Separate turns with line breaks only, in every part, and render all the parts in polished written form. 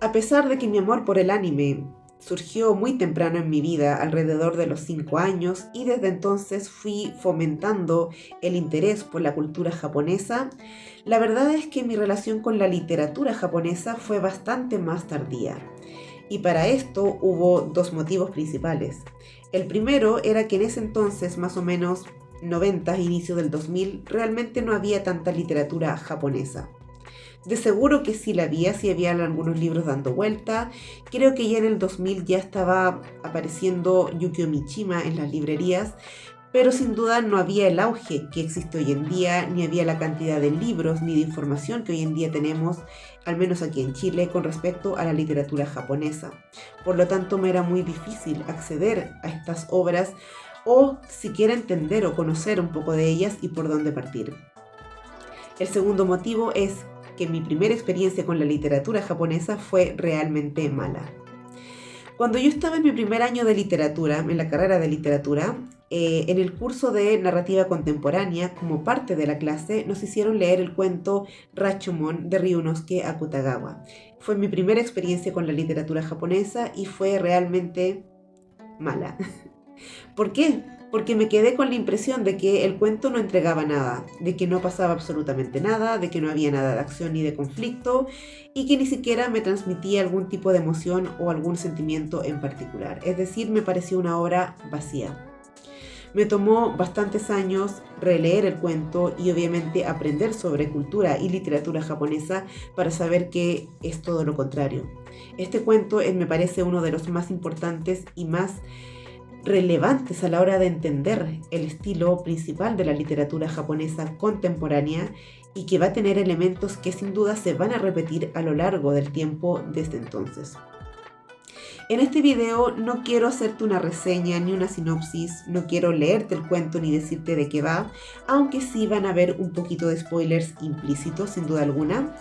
A pesar de que mi amor por el anime surgió muy temprano en mi vida, alrededor de los 5 años, y desde entonces fui fomentando el interés por la cultura japonesa, la verdad es que mi relación con la literatura japonesa fue bastante más tardía. Y para esto hubo dos motivos principales. El primero era que en ese entonces, más o menos 90, inicio del 2000, realmente no había tanta literatura japonesa. De seguro que sí la había, sí había algunos libros dando vuelta. Creo que ya en el 2000 ya estaba apareciendo Yukio Mishima en las librerías, pero sin duda no había el auge que existe hoy en día, ni había la cantidad de libros ni de información que hoy en día tenemos, al menos aquí en Chile, con respecto a la literatura japonesa. Por lo tanto, me era muy difícil acceder a estas obras o siquiera entender o conocer un poco de ellas y por dónde partir. El segundo motivo es que mi primera experiencia con la literatura japonesa fue realmente mala. Cuando yo estaba en mi primer año de literatura, en la carrera de literatura, en el curso de narrativa contemporánea, como parte de la clase, nos hicieron leer el cuento Rashomon de Ryunosuke Akutagawa. Fue mi primera experiencia con la literatura japonesa y fue realmente mala. ¿Por qué? Porque me quedé con la impresión de que el cuento no entregaba nada, de que no pasaba absolutamente nada, de que no había nada de acción ni de conflicto y que ni siquiera me transmitía algún tipo de emoción o algún sentimiento en particular. Es decir, me pareció una obra vacía. Me tomó bastantes años releer el cuento y obviamente aprender sobre cultura y literatura japonesa para saber que es todo lo contrario. Este cuento me parece uno de los más importantes y más relevantes a la hora de entender el estilo principal de la literatura japonesa contemporánea y que va a tener elementos que sin duda se van a repetir a lo largo del tiempo desde entonces. En este video no quiero hacerte una reseña ni una sinopsis, no quiero leerte el cuento ni decirte de qué va, aunque sí van a haber un poquito de spoilers implícitos sin duda alguna,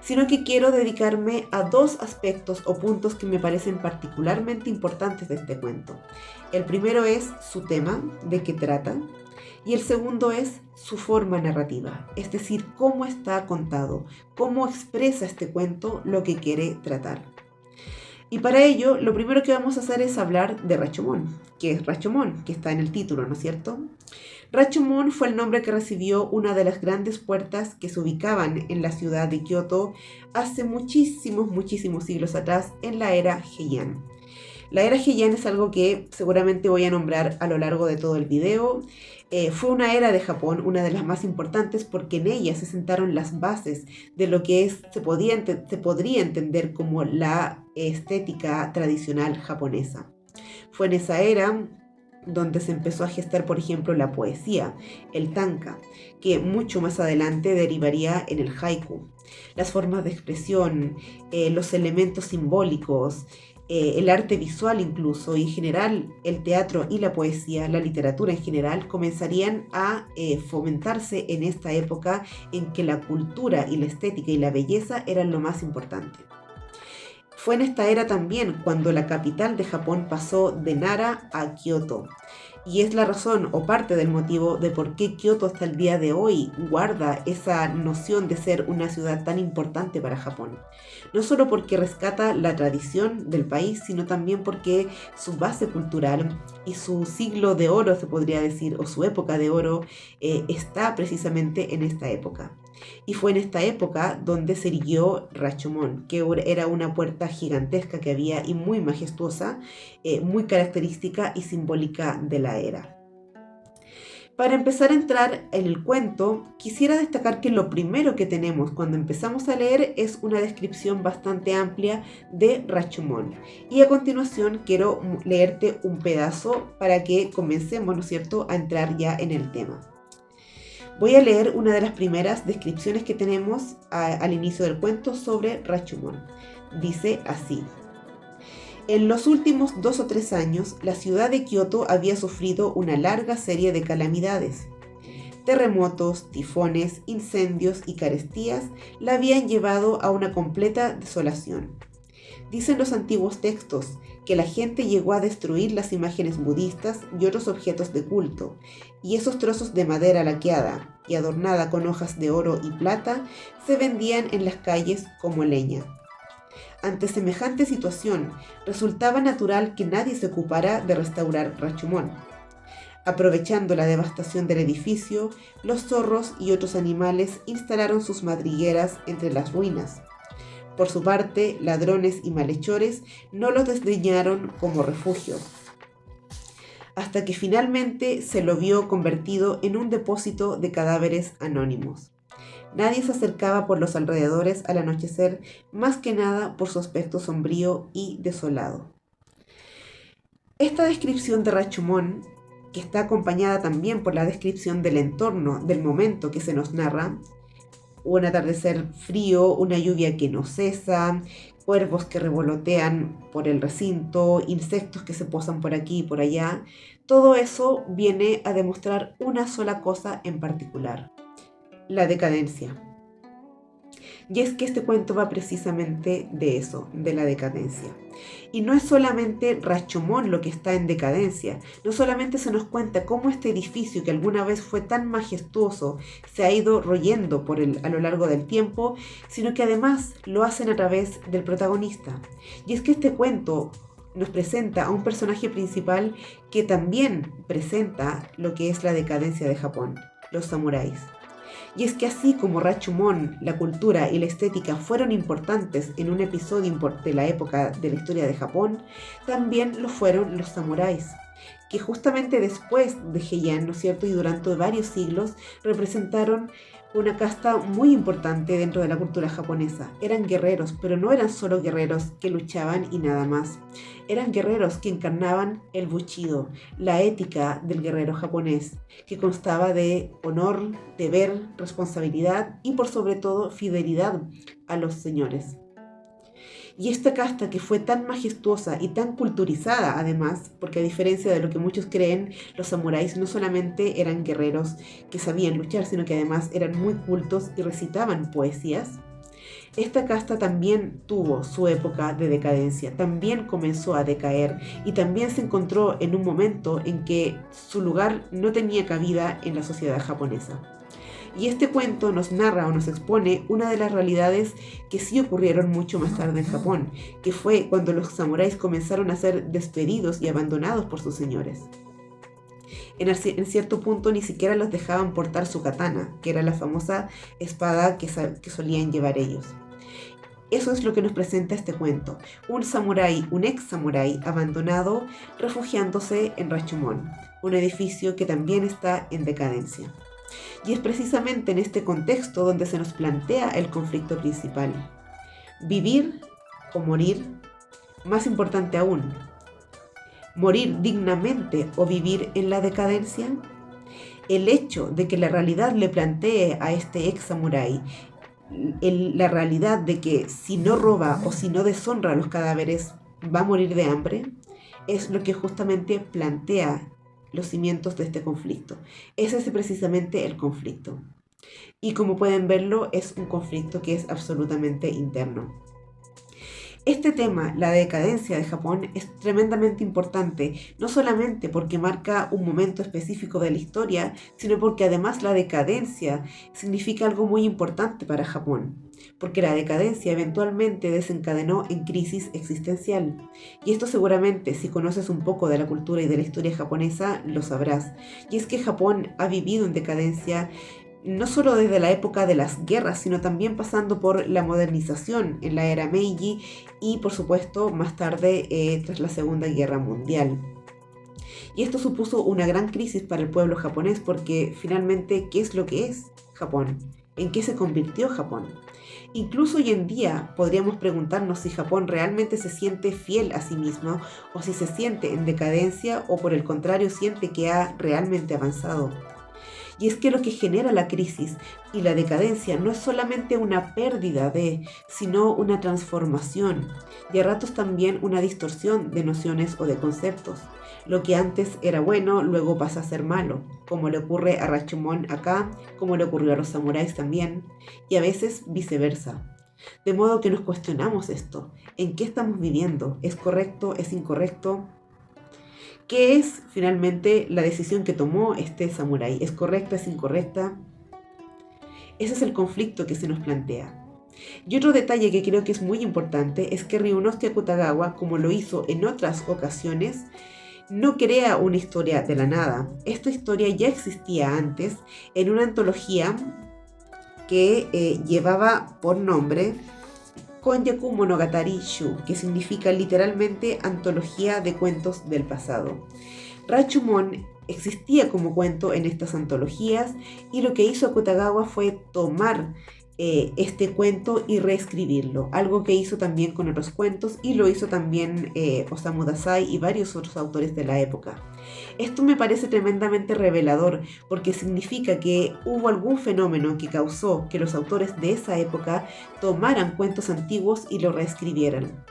sino que quiero dedicarme a dos aspectos o puntos que me parecen particularmente importantes de este cuento. El primero es su tema, de qué trata, y el segundo es su forma narrativa, es decir, cómo está contado, cómo expresa este cuento lo que quiere tratar. Y para ello, lo primero que vamos a hacer es hablar de Rashomon, que es Rashomon, que está en el título, ¿no es cierto? Rashomon fue el nombre que recibió una de las grandes puertas que se ubicaban en la ciudad de Kioto hace muchísimos siglos atrás, en la era Heian. La era Heian es algo que seguramente voy a nombrar a lo largo de todo el video. Fue una era de Japón, una de las más importantes, porque en ella se sentaron las bases de lo que se podría entender como la estética tradicional japonesa. Fue en esa era donde se empezó a gestar, por ejemplo, la poesía, el tanka, que mucho más adelante derivaría en el haiku. Las formas de expresión, los elementos simbólicos, el arte visual incluso, y en general el teatro y la poesía, la literatura en general, comenzarían a fomentarse en esta época en que la cultura y la estética y la belleza eran lo más importante. Fue en esta era también cuando la capital de Japón pasó de Nara a Kioto. Y es la razón o parte del motivo de por qué Kioto hasta el día de hoy guarda esa noción de ser una ciudad tan importante para Japón. No solo porque rescata la tradición del país, sino también porque su base cultural y su siglo de oro, se podría decir, o su época de oro, está precisamente en esta época. Y fue en esta época donde se erigió Rashomon, que era una puerta gigantesca que había y muy majestuosa, muy característica y simbólica de la era. Para empezar a entrar en el cuento, quisiera destacar que lo primero que tenemos cuando empezamos a leer es una descripción bastante amplia de Rashomon. Y a continuación quiero leerte un pedazo para que comencemos, ¿no es cierto?, a entrar ya en el tema. Voy a leer una de las primeras descripciones que tenemos al inicio del cuento sobre Rashomon. Dice así: en los últimos 2 o 3 años, la ciudad de Kioto había sufrido una larga serie de calamidades. Terremotos, tifones, incendios y carestías la habían llevado a una completa desolación. Dicen los antiguos textos que la gente llegó a destruir las imágenes budistas y otros objetos de culto, y esos trozos de madera laqueada y adornada con hojas de oro y plata se vendían en las calles como leña. Ante semejante situación, resultaba natural que nadie se ocupara de restaurar Rashomon. Aprovechando la devastación del edificio, los zorros y otros animales instalaron sus madrigueras entre las ruinas. Por su parte, ladrones y malhechores no los desdeñaron como refugio, hasta que finalmente se lo vio convertido en un depósito de cadáveres anónimos. Nadie se acercaba por los alrededores al anochecer, más que nada por su aspecto sombrío y desolado. Esta descripción de Rashomon, que está acompañada también por la descripción del entorno, del momento que se nos narra, un atardecer frío, una lluvia que no cesa, cuervos que revolotean por el recinto, insectos que se posan por aquí y por allá, todo eso viene a demostrar una sola cosa en particular: la decadencia. Y es que este cuento va precisamente de eso, de la decadencia. Y no es solamente Rashomon lo que está en decadencia, no solamente se nos cuenta cómo este edificio que alguna vez fue tan majestuoso se ha ido royendo a lo largo del tiempo, sino que además lo hacen a través del protagonista. Y es que este cuento nos presenta a un personaje principal que también presenta lo que es la decadencia de Japón, los samuráis. Y es que así como Rashomon, la cultura y la estética fueron importantes en un episodio de la época de la historia de Japón, también lo fueron los samuráis, que justamente después de Heian, ¿no es cierto?, y durante varios siglos, representaron una casta muy importante dentro de la cultura japonesa. Eran guerreros, pero no eran solo guerreros que luchaban y nada más. Eran guerreros que encarnaban el Bushido, la ética del guerrero japonés, que constaba de honor, deber, responsabilidad y por sobre todo fidelidad a los señores. Y esta casta que fue tan majestuosa y tan culturizada además, porque a diferencia de lo que muchos creen, los samuráis no solamente eran guerreros que sabían luchar, sino que además eran muy cultos y recitaban poesías. Esta casta también tuvo su época de decadencia, también comenzó a decaer y también se encontró en un momento en que su lugar no tenía cabida en la sociedad japonesa. Y este cuento nos narra o nos expone una de las realidades que sí ocurrieron mucho más tarde en Japón, que fue cuando los samuráis comenzaron a ser despedidos y abandonados por sus señores. En cierto punto ni siquiera los dejaban portar su katana, que era la famosa espada que solían llevar ellos. Eso es lo que nos presenta este cuento: un samurái, un ex samurái abandonado, refugiándose en Rashomon, un edificio que también está en decadencia. Y es precisamente en este contexto donde se nos plantea el conflicto principal: vivir o morir, más importante aún, morir dignamente o vivir en la decadencia. El hecho de que la realidad le plantee a este ex samurái la realidad de que si no roba o si no deshonra los cadáveres va a morir de hambre, es lo que justamente plantea los cimientos de este conflicto. Ese es precisamente el conflicto. Y como pueden verlo, es un conflicto que es absolutamente interno. Este tema, la decadencia de Japón, es tremendamente importante, no solamente porque marca un momento específico de la historia, sino porque además la decadencia significa algo muy importante para Japón, porque la decadencia eventualmente desencadenó en crisis existencial. Y esto seguramente, si conoces un poco de la cultura y de la historia japonesa, lo sabrás. Y es que Japón ha vivido en decadencia no solo desde la época de las guerras, sino también pasando por la modernización en la era Meiji y por supuesto más tarde tras la Segunda Guerra Mundial. Y esto supuso una gran crisis para el pueblo japonés porque finalmente, ¿qué es lo que es Japón? ¿En qué se convirtió Japón? Incluso hoy en día podríamos preguntarnos si Japón realmente se siente fiel a sí mismo o si se siente en decadencia o por el contrario siente que ha realmente avanzado. Y es que lo que genera la crisis y la decadencia no es solamente una pérdida sino una transformación y a ratos también una distorsión de nociones o de conceptos. Lo que antes era bueno, luego pasa a ser malo, como le ocurre a Rashomon acá, como le ocurrió a los samuráis también, y a veces viceversa. De modo que nos cuestionamos esto: ¿en qué estamos viviendo? ¿Es correcto? ¿Es incorrecto? ¿Qué es finalmente la decisión que tomó este samurái? ¿Es correcta? ¿Es incorrecta? Ese es el conflicto que se nos plantea. Y otro detalle que creo que es muy importante es que Ryunosuke Akutagawa, como lo hizo en otras ocasiones, no crea una historia de la nada. Esta historia ya existía antes en una antología que llevaba por nombre Konjaku Monogatari Shu, que significa literalmente antología de cuentos del pasado. Rashomon existía como cuento en estas antologías y lo que hizo Akutagawa fue tomar este cuento y reescribirlo, algo que hizo también con otros cuentos y lo hizo también Osamu Dazai y varios otros autores de la época. Esto me parece tremendamente revelador porque significa que hubo algún fenómeno que causó que los autores de esa época tomaran cuentos antiguos y lo reescribieran.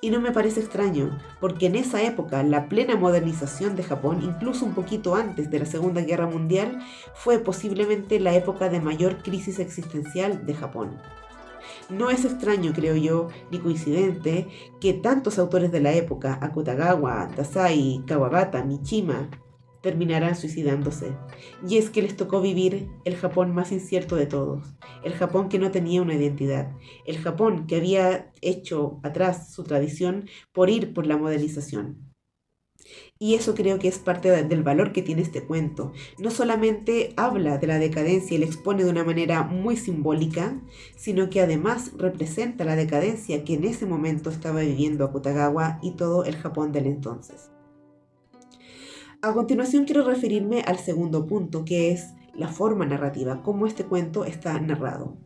Y no me parece extraño, porque en esa época la plena modernización de Japón, incluso un poquito antes de la Segunda Guerra Mundial, fue posiblemente la época de mayor crisis existencial de Japón. No es extraño, creo yo, ni coincidente, que tantos autores de la época, Akutagawa, Dazai, Kawabata, Mishima, terminarán suicidándose. Y es que les tocó vivir el Japón más incierto de todos, el Japón que no tenía una identidad, el Japón que había hecho atrás su tradición por ir por la modernización. Y eso creo que es parte del valor que tiene este cuento. No solamente habla de la decadencia y la expone de una manera muy simbólica, sino que además representa la decadencia que en ese momento estaba viviendo Akutagawa y todo el Japón del entonces. A continuación quiero referirme al segundo punto, que es la forma narrativa, cómo este cuento está narrado.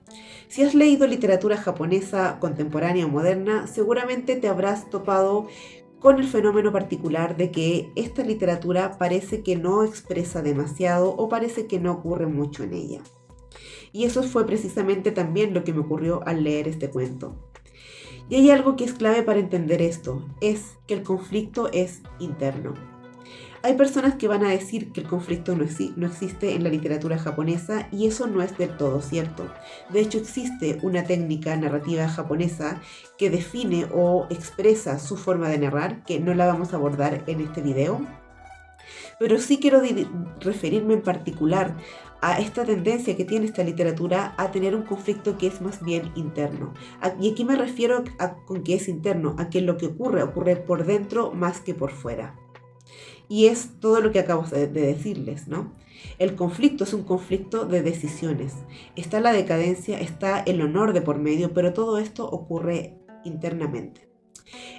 Si has leído literatura japonesa contemporánea o moderna, seguramente te habrás topado con el fenómeno particular de que esta literatura parece que no expresa demasiado o parece que no ocurre mucho en ella. Y eso fue precisamente también lo que me ocurrió al leer este cuento. Y hay algo que es clave para entender esto, es que el conflicto es interno. Hay personas que van a decir que el conflicto no existe en la literatura japonesa y eso no es del todo cierto. De hecho, existe una técnica narrativa japonesa que define o expresa su forma de narrar, que no la vamos a abordar en este video. Pero sí quiero referirme en particular a esta tendencia que tiene esta literatura a tener un conflicto que es más bien interno. Y aquí me refiero con que es interno, a que lo que ocurre por dentro más que por fuera. Y es todo lo que acabo de decirles, ¿no? El conflicto es un conflicto de decisiones. Está la decadencia, está el honor de por medio, pero todo esto ocurre internamente.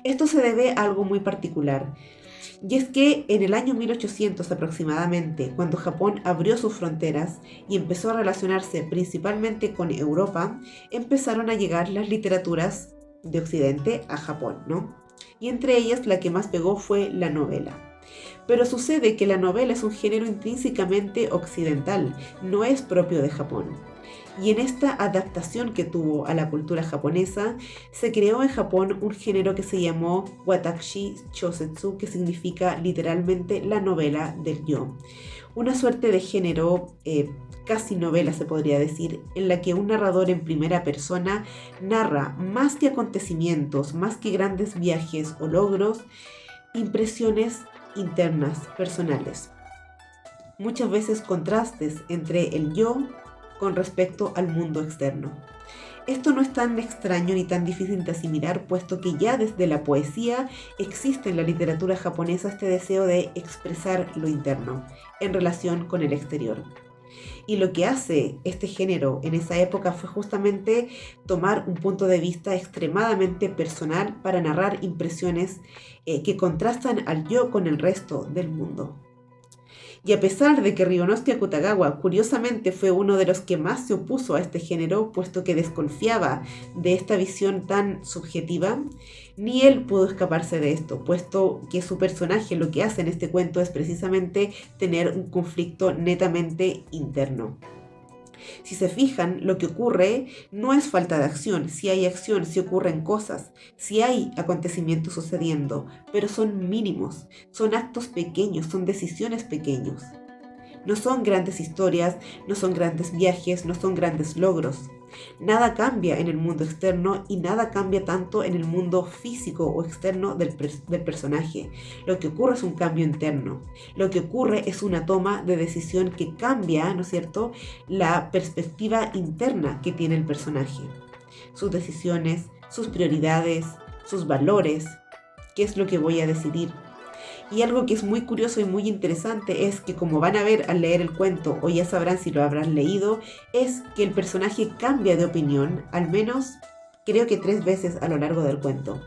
Esto se debe a algo muy particular. Y es que en el año 1800 aproximadamente, cuando Japón abrió sus fronteras y empezó a relacionarse principalmente con Europa, empezaron a llegar las literaturas de Occidente a Japón, ¿no? Y entre ellas la que más pegó fue la novela. Pero sucede que la novela es un género intrínsecamente occidental, no es propio de Japón. Y en esta adaptación que tuvo a la cultura japonesa, se creó en Japón un género que se llamó Watashi Shosetsu, que significa literalmente la novela del yo. Una suerte de género, casi novela se podría decir, en la que un narrador en primera persona narra más que acontecimientos, más que grandes viajes o logros, impresiones internas, personales. Muchas veces contrastes entre el yo con respecto al mundo externo. Esto no es tan extraño ni tan difícil de asimilar, puesto que ya desde la poesía existe en la literatura japonesa este deseo de expresar lo interno en relación con el exterior. Y lo que hace este género en esa época fue justamente tomar un punto de vista extremadamente personal para narrar impresiones que contrastan al yo con el resto del mundo. Y a pesar de que Ryunosuke Akutagawa curiosamente fue uno de los que más se opuso a este género, puesto que desconfiaba de esta visión tan subjetiva, ni él pudo escaparse de esto, puesto que su personaje lo que hace en este cuento es precisamente tener un conflicto netamente interno. Si se fijan, lo que ocurre no es falta de acción. Si hay acción, si ocurren cosas, si hay acontecimientos sucediendo, pero son mínimos, son actos pequeños, son decisiones pequeños. No son grandes historias, no son grandes viajes, no son grandes logros. Nada cambia en el mundo externo y nada cambia tanto en el mundo físico o externo del personaje. Lo que ocurre es un cambio interno. Lo que ocurre es una toma de decisión que cambia, ¿no es cierto?, la perspectiva interna que tiene el personaje. sus decisiones, sus prioridades, sus valores, qué es lo que voy a decidir. Y algo que es muy curioso y muy interesante es que, como van a ver al leer el cuento, o ya sabrán si lo habrán leído, es que el personaje cambia de opinión, al menos creo que 3 veces a lo largo del cuento.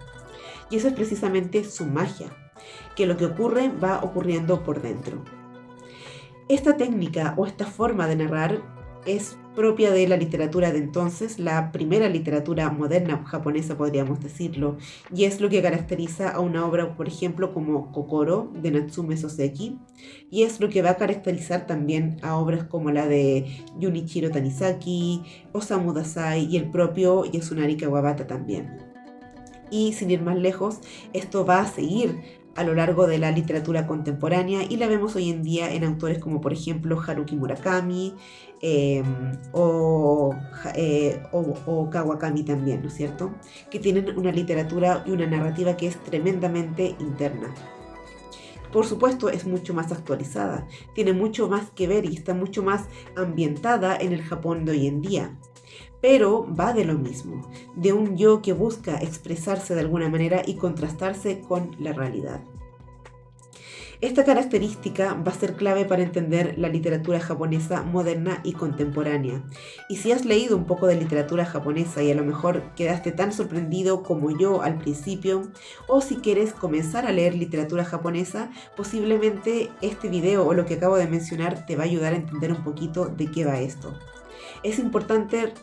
Y eso es precisamente su magia, que lo que ocurre va ocurriendo por dentro. Esta técnica o esta forma de narrar es propia de la literatura de entonces, la primera literatura moderna japonesa podríamos decirlo, y es lo que caracteriza a una obra, por ejemplo, como Kokoro de Natsume Soseki, y es lo que va a caracterizar también a obras como la de Junichiro Tanizaki, Osamu Dazai y el propio Yasunari Kawabata también. Y sin ir más lejos, esto va a seguir a lo largo de la literatura contemporánea y la vemos hoy en día en autores como por ejemplo Haruki Murakami eh, o, o Kawakami también, ¿no es cierto? Que tienen una literatura y una narrativa que es tremendamente interna. Por supuesto, es mucho más actualizada, tiene mucho más que ver y está mucho más ambientada en el Japón de hoy en día. Pero va de lo mismo, de un yo que busca expresarse de alguna manera y contrastarse con la realidad. Esta característica va a ser clave para entender la literatura japonesa moderna y contemporánea. Y si has leído un poco de literatura japonesa y a lo mejor quedaste tan sorprendido como yo al principio, o si quieres comenzar a leer literatura japonesa, posiblemente este video o lo que acabo de mencionar te va a ayudar a entender un poquito de qué va esto. Es importante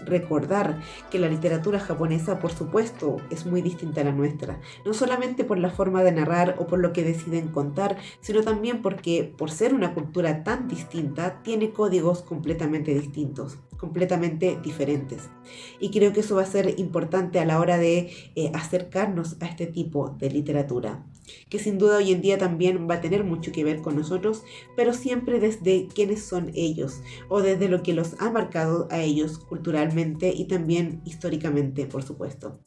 recordar que la literatura japonesa, por supuesto, es muy distinta a la nuestra, no solamente por la forma de narrar o por lo que deciden contar, sino también porque, por ser una cultura tan distinta, tiene códigos completamente distintos, completamente diferentes. Y creo que eso va a ser importante a la hora de acercarnos a este tipo de literatura, que sin duda hoy en día también va a tener mucho que ver con nosotros, pero siempre desde quiénes son ellos o desde lo que los ha marcado a ellos culturalmente y también históricamente, por supuesto.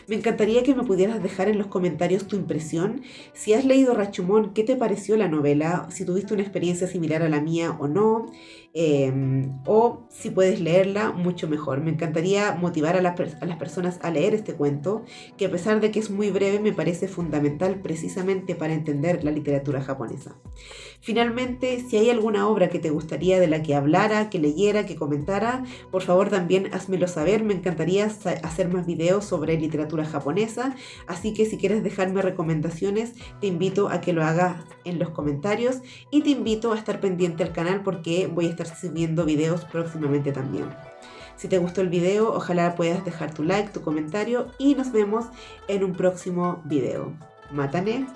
Me encantaría que me pudieras dejar en los comentarios tu impresión. Si has leído Rashomon, ¿qué te pareció la novela? Si tuviste una experiencia similar a la mía o no. O si puedes leerla, mucho mejor. Me encantaría motivar a las personas a leer este cuento, que a pesar de que es muy breve, me parece fundamental precisamente para entender la literatura japonesa. Finalmente, si hay alguna obra que te gustaría de la que hablara, que leyera, que comentara, por favor también házmelo saber. Me encantaría hacer más videos sobre literatura japonesa, así que si quieres dejarme recomendaciones, te invito a que lo hagas en los comentarios y te invito a estar pendiente al canal porque voy a estar subiendo videos próximamente también. Si te gustó el video, ojalá puedas dejar tu like, tu comentario y nos vemos en un próximo video. Matane.